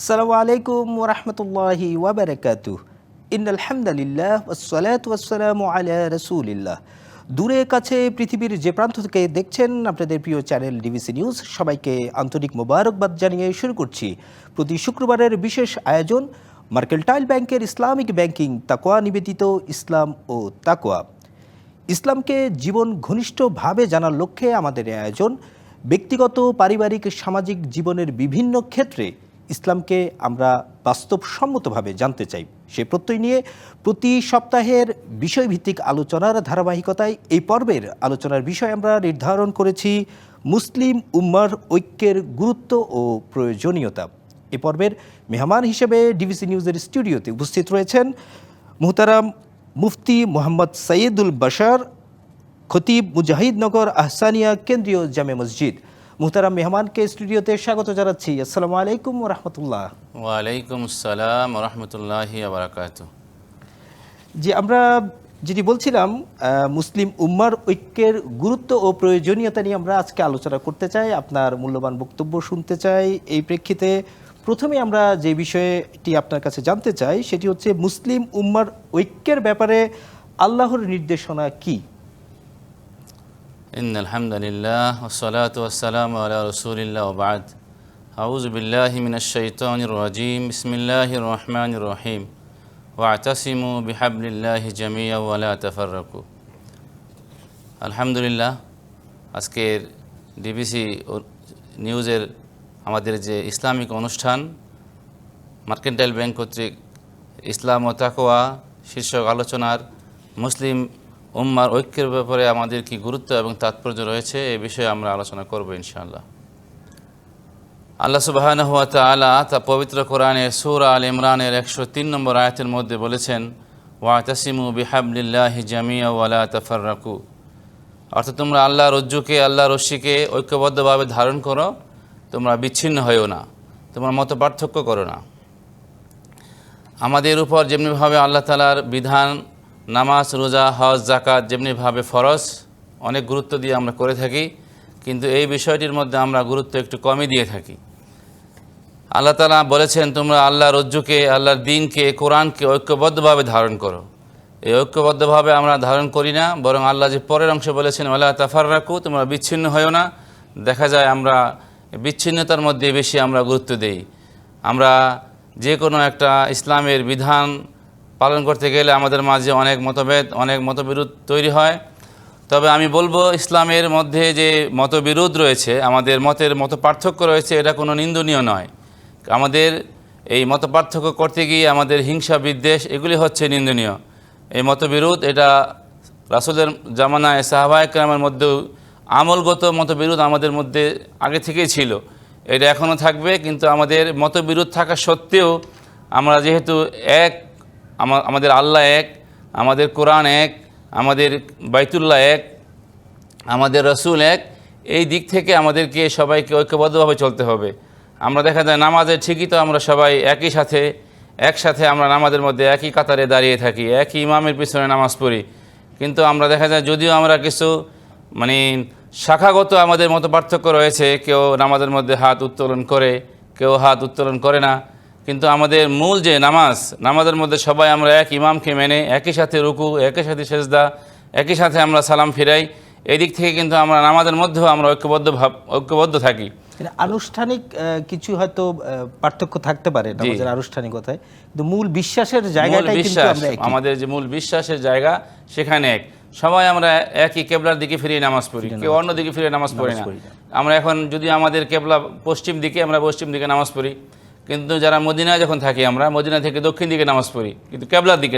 আসসালামু আলাইকুম ওয়া রাহমাতুল্লাহি ওয়া বারাকাতুহু। ইন্নাল হামদালিল্লাহ ওয়াসসালাতু ওয়াসসালামু আলা রাসূলিল্লাহ। দূরে কাছে পৃথিবীর যে প্রান্ত থেকে দেখছেন আপনাদের প্রিয় চ্যানেল ডিবিসি নিউজ, সবাইকে আন্তরিক মোবারকবাদ জানিয়ে শুরু করছি প্রতি শুক্রবারের বিশেষ আয়োজন মার্কেন্টাইল ব্যাংকের ইসলামিক ব্যাংকিং তাকওয়া নিবেদিত ইসলাম ও তাকওয়া। ইসলামকে জীবন ঘনিষ্ঠভাবে জানার লক্ষ্যে আমাদের এই আয়োজন। ব্যক্তিগত, পারিবারিক, সামাজিক জীবনের বিভিন্ন ক্ষেত্রে ইসলামকে আমরা বাস্তবসম্মতভাবে জানতে চাই। সে প্রত্যয় নিয়ে প্রতি সপ্তাহের বিষয়ভিত্তিক আলোচনার ধারাবাহিকতায় এই পর্বের আলোচনার বিষয় আমরা নির্ধারণ করেছি মুসলিম উম্মার ঐক্যের গুরুত্ব ও প্রয়োজনীয়তা। এ পর্বের মেহমান হিসেবে ডিবিসি নিউজের স্টুডিওতে উপস্থিত রয়েছেন মুহতারাম মুফতি মোহাম্মদ সৈয়দুল বাশার, খতিব মুজাহিদনগর আহসানিয়া কেন্দ্রীয় জামে মসজিদ। মুহতারাম মেহমানকে স্টুডিওতে স্বাগত জানাচ্ছি। আসসালামু আলাইকুম ওয়া রাহমাতুল্লাহ। ওয়ালাইকুম আসসালাম ওয়া রাহমাতুল্লাহি ওয়া বারাকাতুহু। জি, আমরা যেটি বলছিলাম মুসলিম উম্মার ঐক্যের গুরুত্ব ও প্রয়োজনীয়তা নিয়ে আমরা আজকে আলোচনা করতে চাই, আপনার মূল্যবান বক্তব্য শুনতে চাই। এই প্রেক্ষিতে প্রথমে আমরা যে বিষয়টি আপনার কাছে জানতে চাই সেটি হচ্ছে মুসলিম উম্মার ঐক্যের ব্যাপারে আল্লাহর নির্দেশনা কি? ইন্নাল হামদালিল্লাহ ওয়াসসালাতু ওয়াসসালামু আলা রাসূলিল্লাহ ওয়া বা'দ। আউযু বিল্লাহি মিনাশ শাইতানির রাজীম। বিসমিল্লাহির রহমানির রহিম। ওয়া'তাসিমু বিহাবলিল্লাহি জামিআন ওয়া লা তাফাররাকু। আলহামদুলিল্লাহ, আজকের ডিবিসি নিউজের আমাদের যে ইসলামিক অনুষ্ঠান মার্কেন্টাইল ব্যাংক কর্তৃক ইসলাম ও তাকওয়া শীর্ষক আলোচনার মুসলিম উম্মার ঐক্যের ব্যাপারে আমাদের কি গুরুত্ব এবং তাৎপর্য রয়েছে এই বিষয়ে আমরা আলোচনা করব ইনশাআল্লাহ। আল্লাহ সুবহানাহু ওয়া তাআলা তা পবিত্র কোরআনে সূরা আল ইমরানের 103 নম্বর আয়াতের মধ্যে বলেছেন, ওয়া'তাসিমু বিহাবলিল্লাহি জামিআন ওয়া লা তাফাররাকু। অর্থাৎ তোমরা আল্লাহর রজ্জুকে, আল্লাহর রশ্মিকে ঐক্যবদ্ধভাবে ধারণ করো, তোমরা বিচ্ছিন্ন হইও না, তোমরা মত পার্থক্য করো না। আমাদের উপর যেমনিভাবে আল্লাহ তাআলার বিধান নামাজ, রোজা, হজ, যাকাত যেমনিভাবে ফরজ অনেক গুরুত্ব দিয়ে আমরা করে থাকি, কিন্তু এই বিষয়টির মধ্যে আমরা গুরুত্ব একটু কমই দিয়ে থাকি। আল্লাহ তাআলা বলেছেন তোমরা আল্লাহর রজ্জুকে, আল্লাহর দ্বীনকে, কোরআনকে ঐক্যবদ্ধভাবে ধারণ করো। এই ঐক্যবদ্ধভাবে আমরা ধারণ করি না, বরং আল্লাহ যে পরের অংশে বলেছেন ওয়ালা তাফাররাকু, তোমরা বিচ্ছিন্ন হইও না। দেখা যায় আমরা বিচ্ছিন্নতার মধ্যে বেশি আমরা গুরুত্ব দেই। আমরা যে কোনো একটা ইসলামের বিধান পালন করতে গেলে আমাদের মাঝে অনেক মতভেদ, অনেক মতবিরোধ তৈরি হয়। তবে আমি বলবো ইসলামের মধ্যে যে মতবিরোধ রয়েছে, আমাদের মত পার্থক্য রয়েছে, এটা কোনো নিন্দনীয় নয়। আমাদের এই মত পার্থক্য করতে গিয়ে আমাদের হিংসা, বিদ্বেষ এগুলি হচ্ছে নিন্দনীয়। এই মতবিরোধ এটা রাসূলের জামানায় সাহাবায়ে কেরামের মধ্যেও আমলগত মতবিরোধ আমাদের মধ্যে আগে থেকেই ছিল, এটা এখনও থাকবে। কিন্তু আমাদের মতবিরোধ থাকা সত্ত্বেও আমরা যেহেতু এক, আমাদের আল্লাহ এক, আমাদের কোরআন এক, আমাদের বাইতুল্লাহ এক, আমাদের রসুল এক, এই দিক থেকে আমাদেরকে সবাইকে ঐক্যবদ্ধভাবে চলতে হবে। আমরা দেখা যায় নামাজে ঠিকই তো আমরা সবাই একসাথে আমরা নামাজের মধ্যে একই কাতারে দাঁড়িয়ে থাকি, একই ইমামের পিছনে নামাজ পড়ি, কিন্তু আমরা দেখা যায় যদিও আমরা কিছু শাখাগত আমাদের মতো পার্থক্য রয়েছে, কেউ নামাজের মধ্যে হাত উত্তোলন করে, কেউ হাত উত্তোলন করে না, কিন্তু আমাদের মূল যে নামাজের মধ্যে সবাই আমরা এক ইমামকে মেনে একই সাথে রুকু, একই সাথে সেজদা, একই সাথে আমরা সালাম ফিরাই। এই দিক থেকে কিন্তু আমরা নামাজের মধ্যেও আমরা ঐক্যবদ্ধ থাকি। আনুষ্ঠানিক কিছু হয়তো পার্থক্য থাকতে পারে নামাজের আনুষ্ঠানিকতায়, কিন্তু মূল বিশ্বাসের জায়গাটাই কিন্তু আমরা একই। আমাদের যে মূল বিশ্বাসের জায়গা সেখানে এক, সবাই আমরা একই কেবলার দিকে ফিরিয়ে নামাজ পড়ি, কেউ অন্য দিকে ফিরে নামাজ পড়ি না। আমরা এখন যদি আমাদের কেবলা পশ্চিম দিকে, আমরা পশ্চিম দিকে নামাজ পড়ি, কিন্তু যারা মদিনায় যখন থাকি আমরা মদিনা থেকে দক্ষিণ দিকে নামাজ পড়ি, কিন্তু কেবলার দিকে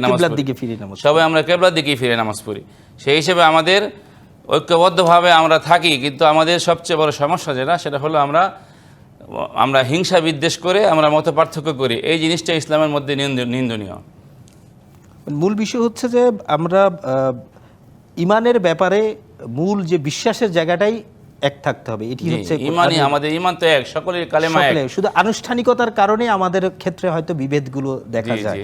সবাই আমরা কেবলার দিকেই ফিরে নামাজ পড়ি। সেই হিসেবে আমাদের ঐক্যবদ্ধভাবে আমরা থাকি, কিন্তু আমাদের সবচেয়ে বড় সমস্যা সেটা হলো আমরা হিংসা বিদ্বেষ করে আমরা মত পার্থক্য করি। এই জিনিসটা ইসলামের মধ্যে নিন্দনীয়। মূল বিষয় হচ্ছে যে আমরা ইমানের ব্যাপারে মূল যে বিশ্বাসের জায়গাটাই এক থাকতে হবে, এটি হচ্ছে ইমানই। আমাদের ইমান তো এক, সকলের কালেমা এক, শুধু আনুষ্ঠানিকতার কারণে আমাদের ক্ষেত্রে হয়তো বিভেদগুলো দেখা যায়।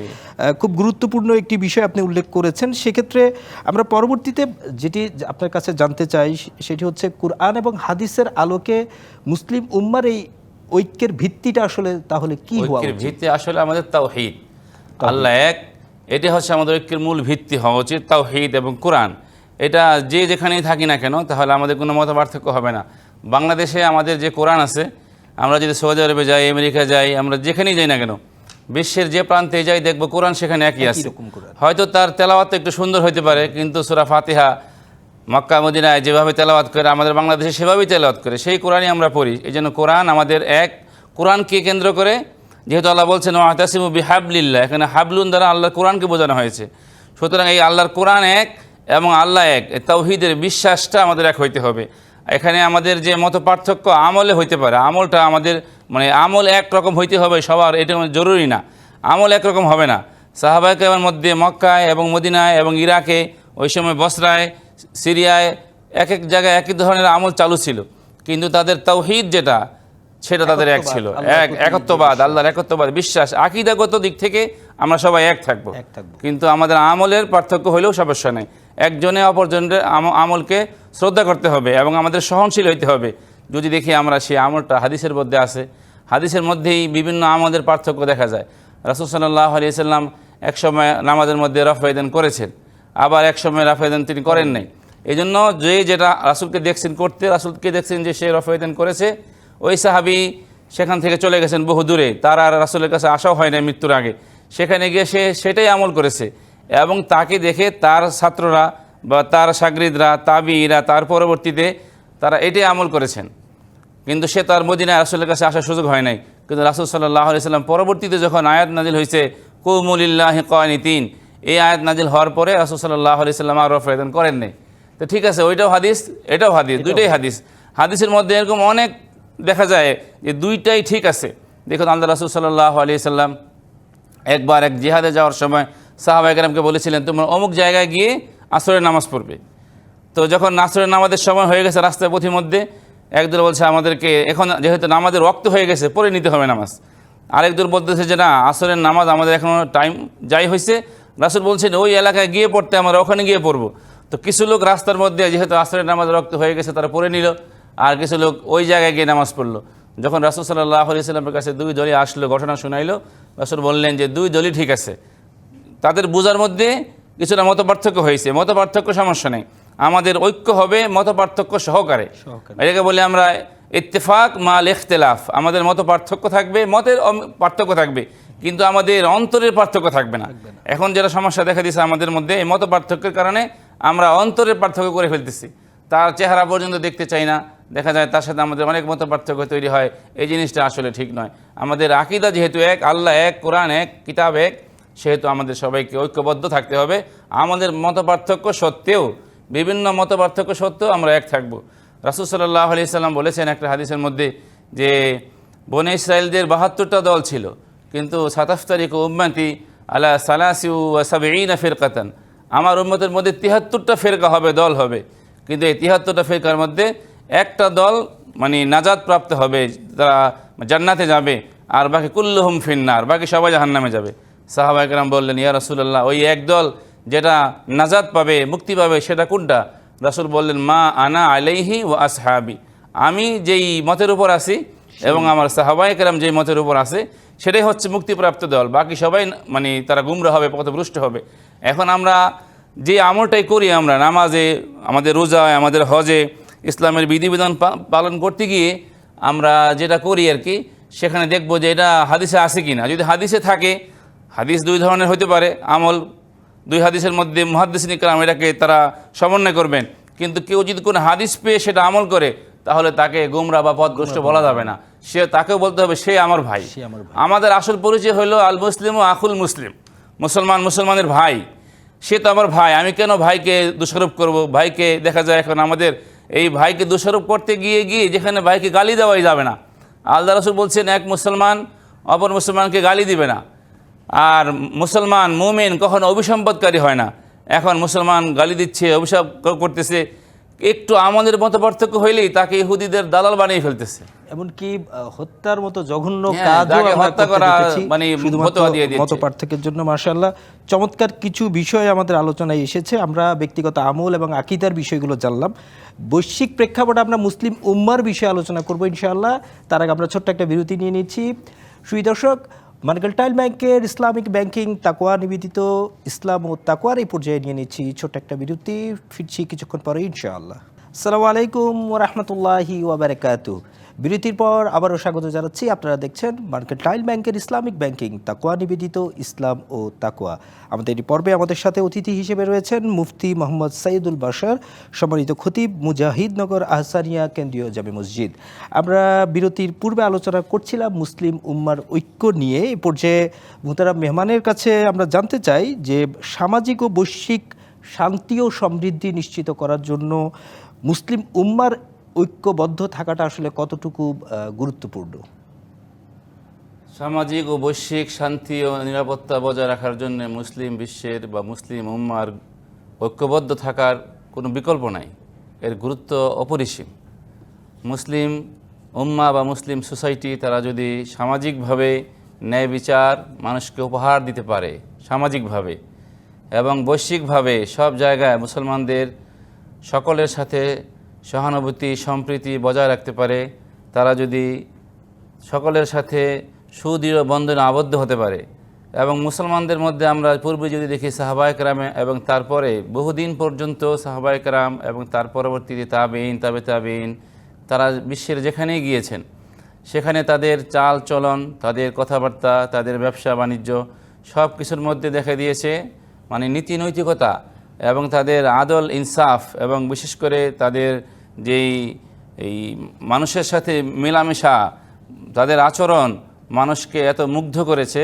খুব গুরুত্বপূর্ণ একটি বিষয় আপনি উল্লেখ করেছেন। সেক্ষেত্রে আমরা পরবর্তীতে যেটি আপনার কাছে জানতে চাই সেটি হচ্ছে কোরআন এবং হাদিসের আলোকে মুসলিম উম্মার এই ঐক্যের ভিত্তিটা আসলে তাহলে কি হওয়া ঐক্যের উচিত? ভিত্তি আসলে আমাদের তাওহীদ, আল্লাহ এক, এটি হচ্ছে আমাদের ঐক্যের মূল ভিত্তি হওয়া উচিত, তাওহীদ এবং কোরআন। এটা যে যেখানেই থাকি না কেন তাহলে আমাদের কোনো মত পার্থক্য হবে না। বাংলাদেশে আমাদের যে কোরআন আছে, আমরা যদি সৌদি আরবে যাই, আমেরিকা যাই, আমরা যেখানেই যাই না কেন, বিশ্বের যে প্রান্তে যাই দেখব কোরআন সেখানে একই আছে। রকম কোরআন। হয়তো তার তেলাওয়াত একটু সুন্দর হতে পারে, কিন্তু সূরা ফাতিহা মক্কা মদিনায় যেভাবে তেলাওয়াত করে আমাদের বাংলাদেশে সেভাবেই তেলাওয়াত করে, সেই কোরআনই আমরা পড়ি। এই জন্য কোরআন আমাদের এক। কোরআনকে কেন্দ্র করে, যেহেতু আল্লাহ বলছেন ওয়াতাসিমু বিহাবলিল্লাহ, এখানে হাবলুন দ্বারা আল্লাহর কোরআনকে বোঝানো হয়েছে। সুতরাং এই আল্লাহর কোরআন এক এবং আল্লাহ এক, এই তাওহীদের বিশ্বাসটা আমাদের এক হইতে হবে। এখানে আমাদের যে মত পার্থক্য আমলে হইতে পারে, আমলটা আমাদের মানে আমল একরকম হইতে হবে সবার, এটা জরুরি না। আমল একরকম হবে না। সাহাবায়ে কেরামের মধ্যে মক্কায় এবং মদিনায় এবং ইরাকে, ওই সময় বসরায়, সিরিয়ায় এক এক জায়গায় একই ধরনের আমল চালু ছিল, কিন্তু তাদের তাওহীদ যেটা সেটা তাদের এক ছিল, একত্ববাদ, আল্লাহর একত্ববাদ বিশ্বাস। আকীদাগত দিক থেকে আমরা সবাই এক থাকবো, কিন্তু আমাদের আমলের পার্থক্য হলেও সমস্যা নেই। একজনে অপরজনের আমলকে শ্রদ্ধা করতে হবে এবং আমাদের সহনশীল হইতে হবে। যদি দেখি আমরা সেই আমলটা হাদিসের মধ্যে আছে, হাদিসের মধ্যেই বিভিন্ন আমলের পার্থক্য দেখা যায়। রাসূল সাল্লাল্লাহু আলাইহি সাল্লাম এক সময় নামাজের মধ্যে রাফায়েদান করেছেন, আবার এক সময় রাফায়েদান তিনি করেন নাই। এই জন্য যে যেটা রাসূলকে দেখছেন করতে, রাসূলকে দেখছেন যে সে রাফায়েদান করেছে, ওই সাহাবী সেখান থেকে চলে গেছেন বহু দূরে, তার আর রাসূলের কাছে আসাও হয় না মৃত্যুর আগে। সেখানে গিয়ে সে সেটাই আমল করেছে এবং তাকে দেখে তার ছাত্ররা বা তার শাগরিদরা, তাবিঈরা তার পরবর্তীতে তারা এটাই আমল করেছেন, কিন্তু সে তার মদিনায় রাসূলের কাছে আসার সুযোগ হয় নাই। কিন্তু রাসূল সাল্লাল্লাহু আলাইহি সাল্লাম পরবর্তীতে যখন আয়াত নাজিল হয়েছে কুমু লিল্লাহি কানিতিন, এই আয়াত নাজিল হওয়ার পরে রাসূল সাল্লাল্লাহু আলাইহি সাল্লাম আর রাফায়েদান করেন নাই। তো ঠিক আছে, ওইটাও হাদিস, এটাও হাদিস, দুইটাই হাদিস। হাদিসের মধ্যে এরকম অনেক দেখা যায় যে দুইটাই ঠিক আছে। দেখুন, আল্লাহ রাসূল সাল্লাল্লাহু আলাইহি সাল্লাম একবার এক জিহাদে যাওয়ার সময় সাহাবায়ে কেরামকে বলেছিলেন, তোমরা অমুক জায়গায় গিয়ে আসরের নামাজ পড়বে। তো যখন আসরের নামাজের সময় হয়ে গেছে, রাস্তায় পথির মধ্যে একদল বলছে আমাদেরকে এখন যেহেতু নামাজের ওয়াক্ত হয়ে গেছে পড়ে নিতে হবে নামাজ। আরেকদল বলতেছে যে না, আসরের নামাজ আমাদের এখনও টাইম যাই হয়েছে। রাসূল বলছেন ওই এলাকায় গিয়ে পড়তে, আমরা ওখানে গিয়ে পড়বো। তো কিছু লোক রাস্তার মধ্যে যেহেতু আসরের নামাজ ওয়াক্ত হয়ে গেছে তারা পড়ে নিল, আর কিছু লোক ওই জায়গায় গিয়ে নামাজ পড়লো। যখন রাসূল সাল্লাল্লাহু আলাইহি সাল্লামের কাছে দুই দলই আসলো, ঘটনা শুনাইলো, রাসূল বললেন যে দুই দলই ঠিক আছে। তাদের বোঝার মধ্যে কিছুটা মত পার্থক্য হয়েছে, মত পার্থক্য সমস্যা নেই, আমাদের ঐক্য হবে মত পার্থক্য সহকারে। এটাকে বলে আমরা ইত্তেফাক মাল ইখতিলাফ। আমাদের মত পার্থক্য থাকবে, মতের পার্থক্য থাকবে, কিন্তু আমাদের অন্তরের পার্থক্য থাকবে না। এখন যেটা সমস্যা দেখা দিয়েছে আমাদের মধ্যে, এই মত পার্থক্যের কারণে আমরা অন্তরের পার্থক্য করে ফেলতেছি, তার চেহারা পর্যন্ত দেখতে চাই না। দেখা যায় তার সাথে আমাদের অনেক মত পার্থক্য তৈরি হয়। এই জিনিসটা আসলে ঠিক নয়। আমাদের আকীদা যেহেতু এক, আল্লাহ এক, কোরআন এক, কিতাব এক, সেহেতু আমাদের সবাইকে ঐক্যবদ্ধ থাকতে হবে। আমাদের মত পার্থক্য সত্ত্বেও, বিভিন্ন মত পার্থক্য সত্ত্বেও আমরা এক থাকব। রাসূল সাল্লাল্লাহু আলাইহি সাল্লাম বলেছেন একটা হাদিসের মধ্যে যে বনে ইসরায়েলদের ৭২টা দল ছিল, কিন্তু সাতাফতারিকু উম্মতি আলা সালাসি ওয়া সাবঈনা ফিরকাতান, আমার উম্মতের মধ্যে ৭৩টা ফেরকা হবে, দল হবে, কিন্তু এই ৭৩টা ফেরকার মধ্যে একটা দল মানে নাজাত প্রাপ্ত হবে, তারা জান্নাতে যাবে, আর বাকি কুল্লুহুম ফিন্নার, বাকি সবাই জাহান্নামে যাবে। সাহাবায়ে কেরাম বললেন, ইয়া রাসূলুল্লাহ, ওই এক দল যেটা নাজাত পাবে, মুক্তি পাবে, সেটা কোনটা? রাসূল বললেন, মা আনা আলাইহি ওয়া আসহাবি, আমি যেই মতের উপর আছি এবং আমার সাহাবায়ে কেরাম যেই মতের উপর আছে সেটাই হচ্ছে মুক্তিপ্রাপ্ত দল, বাকি সবাই মানে তারা গুমরা হবে, পথভ্রষ্ট হবে। এখন আমরা যে আমলটাই করি, আমরা নামাজে, আমাদের রোজায়, আমাদের হজে, ইসলামের বিধিবিধান পালন করতে গিয়ে আমরা যেটা করি আর কি, সেখানে দেখব যে এটা হাদিসে আছে কি না। যদি হাদিসে থাকে, হাদিস দুই ধরনের হতে পারে আমল, দুই হাদিসের মধ্যে মুহাদ্দিসিন ইকরাম এটাকে তারা সমন্বয় করবেন, কিন্তু কেউ যদি কোনো হাদিস পেয়ে সেটা আমল করে, তাহলে তাকে গোমরা বা পথভ্রষ্ট বলা যাবে না। সে তাকেও বলতে হবে সে আমার ভাই। আমাদের আসল পরিচয় হলো আল মুসলিম ও আখুল মুসলিম, মুসলমান মুসলমানের ভাই, সে তো আমার ভাই। আমি কেন ভাইকে দোষারোপ করব? ভাইকে দেখা যায় এখন আমাদের এই ভাইকে দোষারোপ করতে গিয়ে যেখানে ভাইকে গালি দেওয়াই যাবে না। আল্লাহ রাসূল বলছেন এক মুসলমান অপর মুসলমানকে গালি দিবে না, আর মুসলমান মুমিন কখনো অভিসম্পদকারী হয় না। এখন মুসলমান গালি দিচ্ছে, অভিশাপ করতেছে, একটু আমাদের মত পার্থক্য হইলেই তাকে ইহুদিদের দালাল বানিয়ে ফেলতেছে। এমনকি হত্যার মতো জঘন্য হ্যাঁ, কাজও তাকে আমরা হত্যা করতে করা দেখেছি মানে শুধুমাত্র ফতোয়া দিয়ে দিয়েছে। মত পার্থক্যের জন্য। মাশাআল্লাহ, চমৎকার কিছু বিষয় আমাদের আলোচনায় এসেছে। আমরা ব্যক্তিগত আমল এবং আকীদার বিষয়গুলো জানলাম। বৈশ্বিক প্রেক্ষাপটে আমরা মুসলিম উম্মার বিষয়ে আলোচনা করব ইনশাআল্লাহ। তার আগে আমরা ছোট্ট একটা বিরতি নিয়ে নিচ্ছি। সুপ্রিয় দর্শক, মার্কেন্টাইল ব্যাংকের ইসলামিক ব্যাংকিং তাকওয়া নিবেদিত ইসলাম ও তাকওয়ার এই পর্যায়ে নিয়ে নিচ্ছি ছোট্ট একটা বিরতি। ফিরছি কিছুক্ষণ পরে ইনশাআল্লাহ। আসসালামু আলাইকুম ওয়া রাহমাতুল্লাহি ওয়া বারাকাতুহু। বিরতির পর আবারও স্বাগত জানাচ্ছি। আপনারা দেখছেন মার্কেন্টাইল ব্যাংকের ইসলামিক ব্যাংকিং তাকওয়া নিবেদিত ইসলাম ও তাকওয়া। আমাদের এই পর্বে আমাদের সাথে অতিথি হিসেবে রয়েছেন মুফতি মোহাম্মদ সাইদুল বাশার, সম্মানিত খতিব, মুজাহিদনগর আহসানিয়া কেন্দ্রীয় জামে মসজিদ। আমরা বিরতির পূর্বে আলোচনা করছিলাম মুসলিম উম্মার ঐক্য নিয়ে। এই পর্যায়ে মুহতারাম মেহমানের কাছে আমরা জানতে চাই যে সামাজিক ও বৈশ্বিক শান্তি ও সমৃদ্ধি নিশ্চিত করার জন্য মুসলিম উম্মার ঐক্যবদ্ধ থাকাটা আসলে কতটুকু গুরুত্বপূর্ণ? সামাজিক ও বৈশ্বিক শান্তি ও নিরাপত্তা বজায় রাখার জন্য মুসলিম বিশ্বের বা মুসলিম উম্মার ঐক্যবদ্ধ থাকার কোনো বিকল্প নাই। এর গুরুত্ব অপরিসীম। মুসলিম উম্মা বা মুসলিম সোসাইটি তারা যদি সামাজিকভাবে ন্যায় বিচার মানুষকে উপহার দিতে পারে সামাজিকভাবে, এবং বৈশ্বিকভাবে সব জায়গায় মুসলমানদের সকলের সাথে সহানুভূতি সম্প্রীতি বজায় রাখতে পারে, তারা যদি সকলের সাথে সুদৃঢ় বন্ধনে আবদ্ধ হতে পারে, এবং মুসলমানদের মধ্যে আমরা পূর্বে যদি দেখি সাহাবায়ে কেরামে এবং তারপরে বহুদিন পর্যন্ত সাহাবায়ে কেরাম এবং তার পরবর্তীতে তাবেঈন তাবে তাবেঈন তারা বিশ্বের যেখানেই গিয়েছেন সেখানে তাদের চাল চলন, তাদের কথাবার্তা, তাদের ব্যবসা বাণিজ্য সব কিছুর মধ্যে দেখা দিয়েছে মানে নীতি নৈতিকতা এবং তাদের আদল ইনসাফ, এবং বিশেষ করে তাদের যেই এই মানুষের সাথে মেলামেশা, তাদের আচরণ মানুষকে এত মুগ্ধ করেছে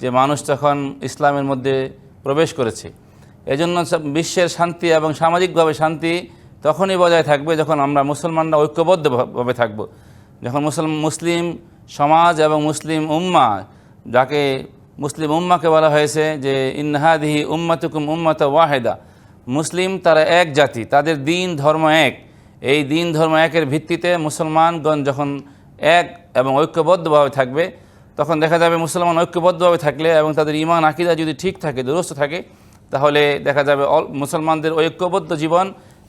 যে মানুষ তখন ইসলামের মধ্যে প্রবেশ করেছে। এজন্য বিশ্বের শান্তি এবং সামাজিকভাবে শান্তি তখনই বজায় থাকবে যখন আমরা মুসলমানরা ঐক্যবদ্ধভাবে থাকব। যখন মুসলিম সমাজ এবং মুসলিম উম্মা, যাকে মুসলিম উম্মাকে বলা হয়েছে যে ইন্নাহাদিহি উম্মাতুকুম উম্মাতা ওয়াহিদা, মুসলিম তারা এক জাতি, তাদের দিন ধর্ম এক। এই দিন ধর্ম একের ভিত্তিতে মুসলমানগণ যখন এক এবং ঐক্যবদ্ধভাবে থাকবে তখন দেখা যাবে মুসলমান ঐক্যবদ্ধভাবে থাকলে এবং তাদের ঈমান আকীদা যদি ঠিক থাকে, দুরুস্ত থাকে, তাহলে দেখা যাবে মুসলমানদের ঐক্যবদ্ধ জীবন,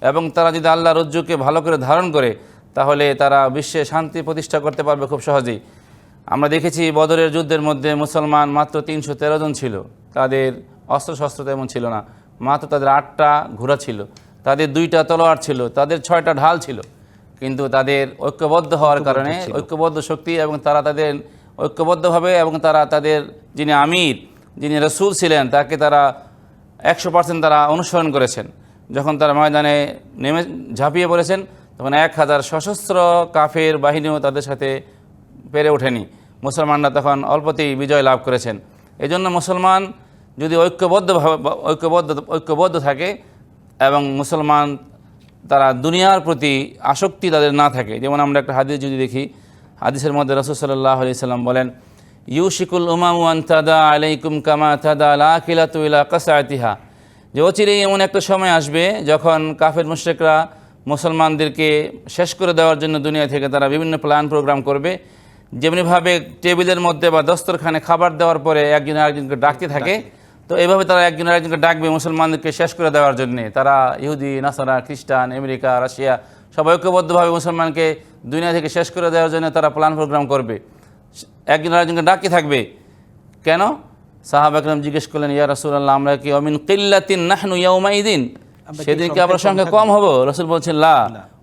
এবং তারা যদি আল্লাহর রজ্জুকে ভালো করে ধারণ করে তাহলে তারা বিশ্বে শান্তি প্রতিষ্ঠা করতে পারবে খুব সহজেই। আমরা দেখেছি বদরের যুদ্ধের মধ্যে মুসলমান মাত্র 313 জন ছিল, তাদের অস্ত্রশস্ত্র তেমন ছিল না, মাত্র তাদের 8টা ঘোড়া ছিল, তাদের 2টা তলোয়ার ছিল, তাদের 6টা ঢাল ছিল, কিন্তু তাদের ঐক্যবদ্ধ হওয়ার কারণে ঐক্যবদ্ধ শক্তি এবং তারা তাদের ঐক্যবদ্ধভাবে এবং তারা তাদের যিনি আমির, যিনি রসুল ছিলেন তাকে তারা 100% তারা অনুসরণ করেছেন। যখন তারা ময়দানে নেমে ঝাঁপিয়ে পড়েছেন তখন 1000 সশস্ত্র কাফের বাহিনীও তাদের সাথে পেরে ওঠেনি, মুসলমানরা তখন অল্পতেই বিজয় লাভ করেছেন। এজন্য মুসলমান যদি ঐক্যবদ্ধ থাকে এবং মুসলমান তারা দুনিয়ার প্রতি আসক্তি তাদের না থাকে, যেমন আমরা একটা হাদিস যদি দেখি, হাদিসের মধ্যে রাসূল সাল্লাল্লাহু আলাইহি সাল্লাম বলেন ইউশিকুল উমামু আন তাদা আলাইকুম কামা তাদা লাকিলাতু ইলা কাসাতিহা, যে অচিরেই এমন একটা সময় আসবে যখন কাফের মুশরিকরা মুসলমানদেরকে শেষ করে দেওয়ার জন্য দুনিয়া থেকে তারা বিভিন্ন প্ল্যান প্রোগ্রাম করবে, যেমনিভাবে টেবিলের মধ্যে বা দস্তরখানে খাবার দেওয়ার পরে একজন আরেকজনকে ডাকতে থাকে, তো এইভাবে তারা একজন আরেকজনকে ডাকবে মুসলমানদেরকে শেষ করে দেওয়ার জন্যে। তারা ইহুদি, নাসারা, খ্রিস্টান, আমেরিকা, রাশিয়া সবাই ঐক্যবদ্ধভাবে মুসলমানকে দুনিয়া থেকে শেষ করে দেওয়ার জন্য তারা প্ল্যান প্রোগ্রাম করবে, একজন আরেকজনকে ডাকতে থাকবে। কেন? সাহাবা একরাম জিজ্ঞেস করলেন, ইয়া রাসূলুল্লাহ, আমরা কি অমিন কিল্লাতিন নাহনু ইয়াউমাইদিন, সেদিনকে আমরা সংখ্যা কম হব? রাসূল বলছেন লা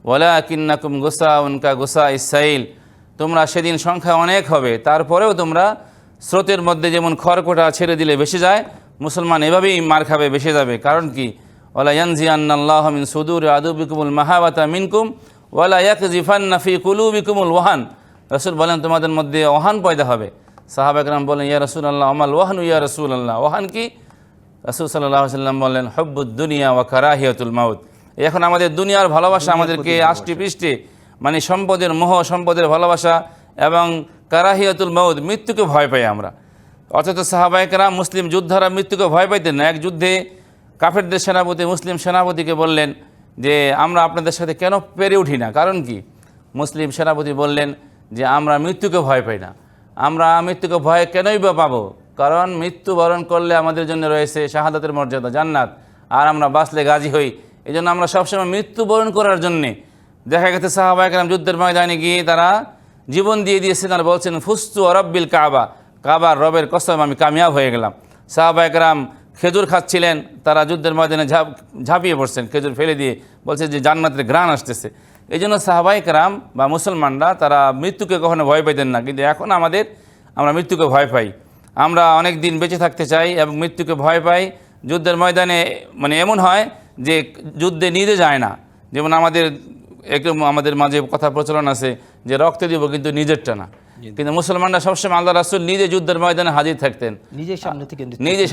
ওয়ালাকিন্নাকুম গুসাউন কা গুসাইস সাইল, তোমরা সেদিন সংখ্যা অনেক হবে, তারপরেও তোমরা স্রোতের মধ্যে যেমন খড়কোটা ছেড়ে দিলে ভেসে যায়, মুসলমান এভাবেই মার খাবে, ভেসে যাবে। কারণ কি? ওয়ালা ইয়ানজিআন্নাল্লাহু মিন সুদুরি আদুবিকুমুল মাহাবাতা মিনকুম ওয়ালা ইয়াকযিফান্না ফি কুলুবিকুমুল ওয়াহান, রাসূল বলেন তোমাদের মধ্যে ওহান পয়দা হবে। সাহাবা একরাম বলেন, ইয়া রাসূলুল্লাহ আমাল ওয়াহনু ইয়া রাসূলুল্লাহ, ওহান কি? রাসূল সাল্লাল্লাহু আলাইহি ওয়াসাল্লাম বলেন হুব্বুদ দুনিয়া ওয়া কারাহিয়াতুল মাউত, এখন আমাদের দুনিয়ার ভালোবাসা আমাদেরকে আষ্টি পৃষ্ঠে মানে সম্পদের মোহ, সম্পদের ভালোবাসা এবং কারাহিয়াতুল মাউত, মৃত্যুকে ভয় পাই আমরা। অথচ সাহাবায়ে কেরাম মুসলিম যোদ্ধারা মৃত্যুকে ভয় পাইতেন না। এক যুদ্ধে কাফেরদের সেনাপতি মুসলিম সেনাপতিকে বললেন যে আমরা আপনাদের সাথে কেন পেরে উঠি না, কারণ কি? মুসলিম সেনাপতি বললেন যে আমরা মৃত্যুকে ভয় পাই না। আমরা মৃত্যুকে ভয় কেনই বা পাবো? কারণ মৃত্যুবরণ করলে আমাদের জন্য রয়েছে শাহাদাতের মর্যাদা, জান্নাত, আর আমরা বাঁচলে গাজী হই। এই জন্য আমরা সবসময় মৃত্যুবরণ করার জন্যে, দেখা গেছে সাহাবায়ে কেরাম যুদ্ধের ময়দানে গিয়ে তারা জীবন দিয়ে দিয়েছেন আর বলছেন ফুস্তু রব্বিল কাবা, কাবার রবের কসম আমি কামিয়াব হয়ে গেলাম। সাহাবায়ে কেরাম খেজুর খাচ্ছিলেন, তারা যুদ্ধের ময়দানে ঝাঁপিয়ে পড়ছেন, খেজুর ফেলে দিয়ে বলছে যে জান্নাতের ঘ্রাণ আসতেছে। এই জন্য সাহাবায়ে কেরাম বা মুসলমানরা তারা মৃত্যুকে কখনো ভয় পাইতেন না, কিন্তু এখন আমরা মৃত্যুকে ভয় পাই। আমরা অনেক দিন বেঁচে থাকতে চাই এবং মৃত্যুকে ভয় পাই। যুদ্ধের ময়দানে মানে এমন হয় যে যুদ্ধে নিজে যায় না, যেমন আমাদের মাঝে কথা প্রচলন আছে যে রক্ত দিব কিন্তু নিজেরটা না। কিন্তু মুসলমানরা সবসময় আল্লাহ রাসূল নিজে যুদ্ধের ময়দানে হাজির থাকতেন, নিজে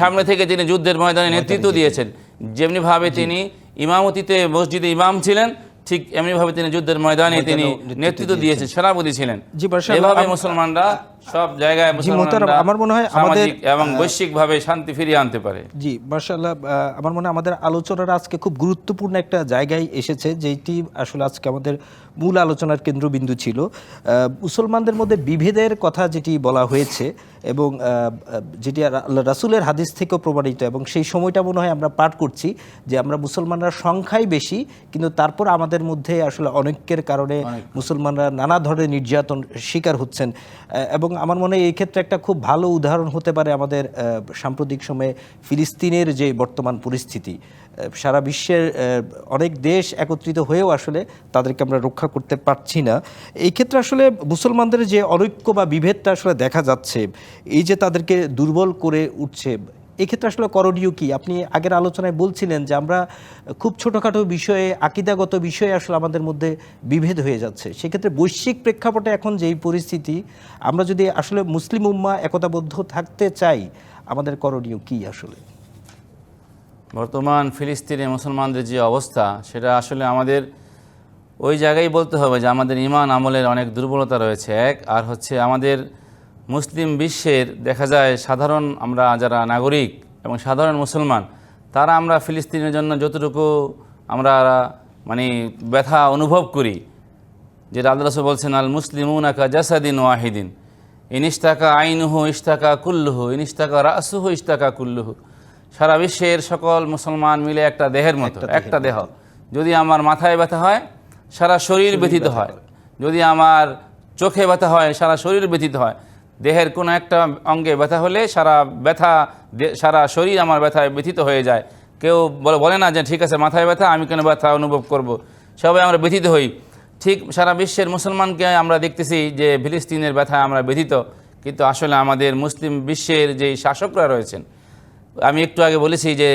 সামনে থেকে তিনি যুদ্ধের ময়দানে নেতৃত্ব দিয়েছেন। যেমনিভাবে তিনি ইমামতিতে মসজিদে ইমাম ছিলেন, ঠিক এমনিভাবে তিনি যুদ্ধের ময়দানে তিনি নেতৃত্ব দিয়েছেন, সেনাপতি ছিলেন। এভাবে মুসলমানরা সব জায়গায় আমার মনে হয় আমাদের এবং বৈশ্বিকভাবে শান্তি ফিরিয়ে আনতে পারে। জি মাশাআল্লাহ, আমার মনে হয় আমাদের আলোচনার আজকে খুব গুরুত্বপূর্ণ একটা জায়গায় এসেছে, যেটি আসলে আজকে আমাদের মূল আলোচনার কেন্দ্রবিন্দু ছিল। মুসলমানদের মধ্যে বিভেদের কথা যেটি বলা হয়েছে এবং যেটি রাসূলের হাদিস থেকেও প্রমাণিত, এবং সেই সময়টা মনে হয় আমরা পাঠ করছি যে আমরা মুসলমানরা সংখ্যায় বেশি, কিন্তু তারপর আমাদের মধ্যে আসলে অনৈক্যের কারণে মুসলমানরা নানা ধরনের নির্যাতন শিকার হচ্ছেন। এবং আমার মনে হয় এই ক্ষেত্রে একটা খুব ভালো উদাহরণ হতে পারে আমাদের সাম্প্রতিক সময়ে ফিলিস্তিনের যে বর্তমান পরিস্থিতি। সারা বিশ্বের অনেক দেশ একত্রিত হয়েও আসলে তাদেরকে আমরা রক্ষা করতে পারছি না। এই ক্ষেত্রে আসলে মুসলমানদের যে অনৈক্য বা বিভেদটা আসলে দেখা যাচ্ছে, এই যে তাদেরকে দুর্বল করে উঠছে, এই ক্ষেত্রে আসলে করণীয় কি? আপনি আগের আলোচনায় বলছিলেন যে আমরা খুব ছোটোখাটো বিষয়ে, আকীদাগত বিষয়ে আসলে আমাদের মধ্যে বিভেদ হয়ে যাচ্ছে। সেক্ষেত্রে বৈশ্বিক প্রেক্ষাপটে এখন যেই পরিস্থিতি, আমরা যদি আসলে মুসলিম উম্মাহ একতাবদ্ধ থাকতে চাই, আমাদের করণীয় কি আসলে? বর্তমান ফিলিস্তিনে মুসলমানদের যে অবস্থা, সেটা আসলে আমাদের ওই জায়গায় বলতে হবে যে আমাদের ঈমান আমলের অনেক দুর্বলতা রয়েছে এক, আর হচ্ছে আমাদের মুসলিম বিশ্বের দেখা যায় সাধারণ আমরা যারা নাগরিক এবং সাধারণ মুসলমান, তারা আমরা ফিলিস্তিনের জন্য যতটুকু আমরা মানে ব্যথা অনুভব করি, যেটা আল্লাহ রাসূল বলছেন আল মুসলিমুনা কা জাসাদিন ওয়াহিদিন ইনিস্তাকা আইনুহু ইস্তাকা কুল্লুহু ইনিস্তাকা রাসুহু ইস্তাকা কুল্লুহু। সারা বিশ্বের সকল মুসলমান মিলে একটা দেহের মতো, একটা দেহ। যদি আমার মাথায় ব্যথা হয় সারা শরীর ব্যথিত হয়, যদি আমার চোখে ব্যথা হয় সারা শরীর ব্যথিত হয়। দেহের কোনো একটা অঙ্গে ব্যথা হলে সারা শরীর আমার ব্যথায় ব্যথিত হয়ে যায়। কেউ বলে না যে ঠিক আছে মাথায় ব্যথা, আমি কেন ব্যথা অনুভব করব, সবাই আমরা ব্যথিত হই। ঠিক সারা বিশ্বের মুসলমানকে আমরা দেখতেছি যে ফিলিস্তিনের ব্যথায় আমরা ব্যথিত, কিন্তু আসলে আমাদের মুসলিম বিশ্বের যেই শাসকরা রয়েছেন, আমি একটু আগে বলেছি যে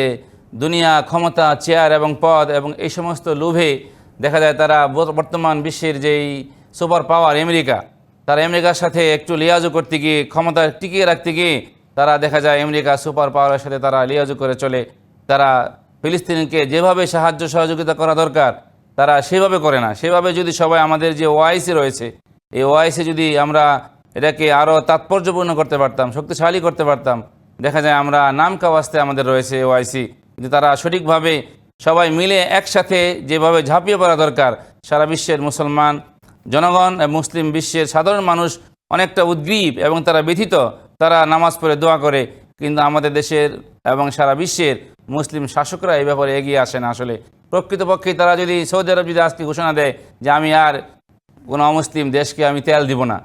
দুনিয়া, ক্ষমতা, চেয়ার এবং পদ এবং এই সমস্ত লোভে দেখা যায় তারা বর্তমান বিশ্বের যেই সুপার পাওয়ার আমেরিকা, তারা আমেরিকার সাথে একটু লিয়াজু করতে গিয়ে, ক্ষমতা টিকিয়ে রাখতে গিয়ে তারা দেখা যায় আমেরিকা সুপার পাওয়ারের সাথে তারা লিয়াজু করে চলে। তারা ফিলিস্তিনকে যেভাবে সাহায্য সহযোগিতা করা দরকার তারা সেভাবে করে না। সেভাবে যদি সবাই আমাদের যে ওআইসি রয়েছে, এই ওআইসি যদি আমরা এটাকে আরও তাৎপর্যপূর্ণ করতে পারতাম, শক্তিশালী করতে পারতাম, দেখা যায় আমরা নাম কাওয়াস্তে আমাদের রয়েছে ওআইসি, কিন্তু তারা সঠিকভাবে সবাই মিলে একসাথে যেভাবে ঝাঁপিয়ে পড়া দরকার, সারা বিশ্বের মুসলমান জনগণ মুসলিম বিশ্বের সাধারণ মানুষ অনেকটা উদ্গ্রীব এবং তারা ব্যথিত, তারা নামাজ পড়ে দোয়া করে, কিন্তু আমাদের দেশের এবং সারা বিশ্বের মুসলিম শাসকরা এই ব্যাপারে এগিয়ে আসেন। আসলে প্রকৃতপক্ষে তারা যদি সৌদি আরব যদি আজকে ঘোষণা দেয় যে আমি আর কোনো অমুসলিম দেশকে আমি তেল দিব না,